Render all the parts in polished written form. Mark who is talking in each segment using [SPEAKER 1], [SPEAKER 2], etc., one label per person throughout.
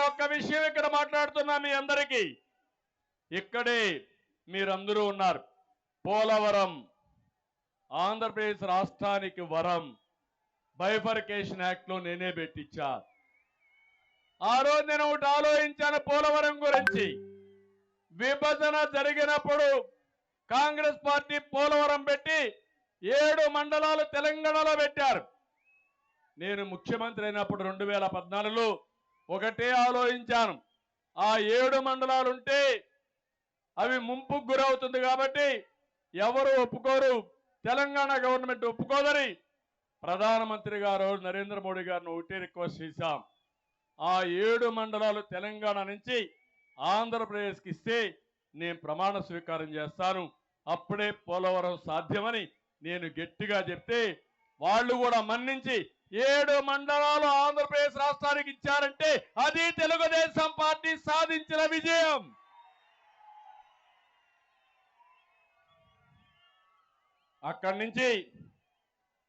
[SPEAKER 1] నేను ఒక్క విషయం ఇక్కడ మాట్లాడుతున్నా మీ అందరికీ. ఇక్కడే మీరందరూ ఉన్నారు. పోలవరం ఆంధ్రప్రదేశ్ రాష్ట్రానికి వరం బైఫర్కేషన్ యాక్ట్ లో నేనే పెట్టించా. ఆ రోజు నేను ఒకటి ఆలోచించాను పోలవరం గురించి. విభజన జరిగినప్పుడు కాంగ్రెస్ పార్టీ పోలవరం పెట్టి 7 మండలాలు తెలంగాణలో పెట్టారు. నేను ముఖ్యమంత్రి అయినప్పుడు 2014లో ఒకటే ఆలోచించాను, ఆ 7 మండలాలుంటే అవి ముంపుకు గురవుతుంది కాబట్టి ఎవరు ఒప్పుకోరు, తెలంగాణ గవర్నమెంట్ ఒప్పుకోదని ప్రధానమంత్రి గారు నరేంద్ర మోడీ గారిని ఒకటే రిక్వెస్ట్ చేశాం. ఆ 7 మండలాలు తెలంగాణ నుంచి ఆంధ్రప్రదేశ్కి ఇస్తే నేను ప్రమాణ స్వీకారం చేస్తాను, అప్పుడే పోలవరం సాధ్యమని నేను గట్టిగా చెప్తే వాళ్ళు కూడా మన్నించి 7 మండలాలు ఆంధ్రప్రదేశ్ రాష్ట్రానికి ఇచ్చారంటే అది తెలుగుదేశం పార్టీ సాధించిన విజయం. అక్కడి నుంచి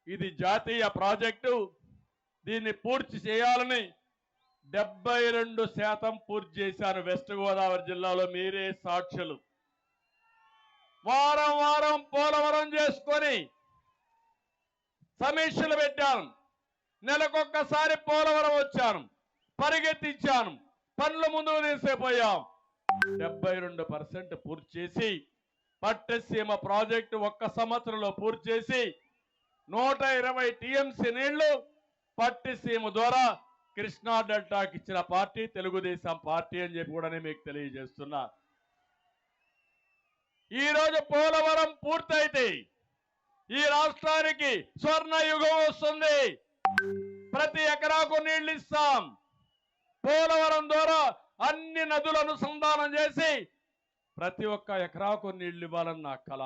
[SPEAKER 1] ఇది జాతీయ ప్రాజెక్టు, దీన్ని పూర్తి చేయాలని 72% పూర్తి చేశారు. వెస్ట్ గోదావరి జిల్లాలో మీరే సాక్షులు. వారం వారం పోలవరం చేసుకొని సమీక్షలు పెట్టాను. నెలకొక్కసారి పోలవరం వచ్చాను, పరిగెత్తించాను, పనులు ముందుకు తీసిపోయాం. 72% పూర్తి చేసి పట్టసీమ ప్రాజెక్టు 1 సంవత్సరంలో పూర్తి చేసి 120 టీఎంసీ నీళ్లు పట్టిసీమ ద్వారా కృష్ణా డెల్టాకి ఇచ్చిన పార్టీ తెలుగుదేశం పార్టీ అని చెప్పి కూడా మీకు తెలియజేస్తున్నా. ఈ రోజు పోలవరం పూర్తయితే ఈ రాష్ట్రానికి స్వర్ణ యుగం వస్తుంది. ప్రతి ఎకరాకు నీళ్లు ఇస్తాం. పోలవరం ద్వారా అన్ని నదులను అనుసంధానం చేసి ప్రతి ఒక్క ఎకరాకు నీళ్లు ఇవ్వాలని నా కల.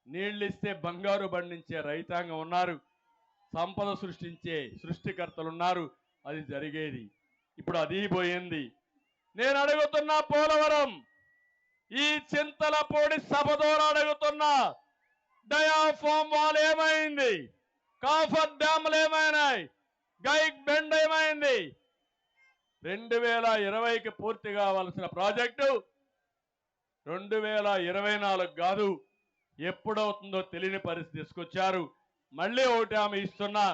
[SPEAKER 1] నీళ్లు ఇస్తే బంగారు పండించే రైతాంగం ఉన్నారు, సంపద సృష్టించే సృష్టికర్తలు ఉన్నారు, అది జరిగేది. ఇప్పుడు అది పోయింది. నేను అడుగుతున్నా పోలవరం ఈ చింతలపూడి సభ ద్వారా అడుగుతున్నా, డయాఫామ్ వాల్ ఏమైంది, కాఫర్ డ్యాములు ఏమైనాయి, గైక్ బెండ్ ఏమైంది? 2020కి పూర్తి కావాల్సిన ప్రాజెక్టు 2024 కాదు, ఎప్పుడవుతుందో తెలియని పరిస్థితి తీసుకొచ్చారు. మళ్ళీ ఒకటి ఆమె ఇస్తున్నా,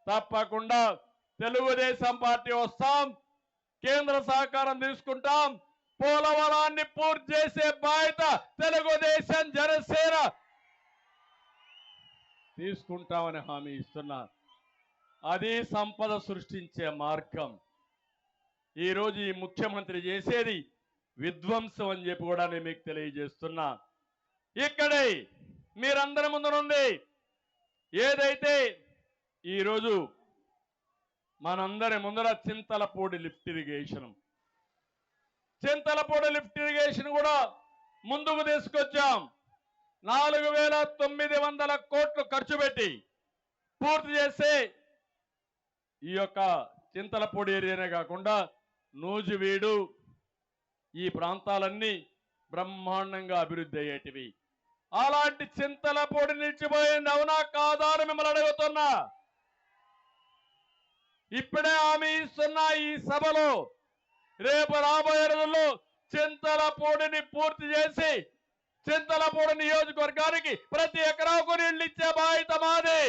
[SPEAKER 1] తప్పకుండా తెలుగుదేశం పార్టీ వస్తాం, కేంద్ర సహకారం తీసుకుంటాం, పోలవరాన్ని పూర్తి చేసే బాధ్యత తెలుగుదేశం జనసేన తీసుకుంటామని హామీ ఇస్తున్నా. అది సంపద సృష్టించే మార్గం. ఈరోజు ఈ ముఖ్యమంత్రి చేసేది విధ్వంసం అని చెప్పి కూడా నేను మీకు తెలియజేస్తున్నా. ఇక్కడే మీరందరి ముందునుంది ఏదైతే ఈరోజు మనందరి ముందర చింతలపూడి లిఫ్ట్ ఇరిగేషన్ కూడా ముందుకు తీసుకొచ్చాం. 4,900 కోట్లు ఖర్చు పెట్టి పూర్తి చేస్తే ఈ యొక్క చింతలపూడి ఏరియానే కాకుండా నూజివీడు ఈ ప్రాంతాలన్నీ బ్రహ్మాండంగా అభివృద్ధి అయ్యేటివి. అలాంటి చింతలపూడి నిలిచిపోయింది, అవునా కాదా అని మిమ్మల్ని అడుగుతున్నా. ఇప్పుడే హామీ ఇస్తున్నా ఈ సభలో, రేపు రాబోయే రోజుల్లో చింతలపూడిని పూర్తి చేసి చింతలపూడి నియోజకవర్గానికి ప్రతి ఎకరాకు నీళ్లు ఇచ్చే బాధ్యత మాది.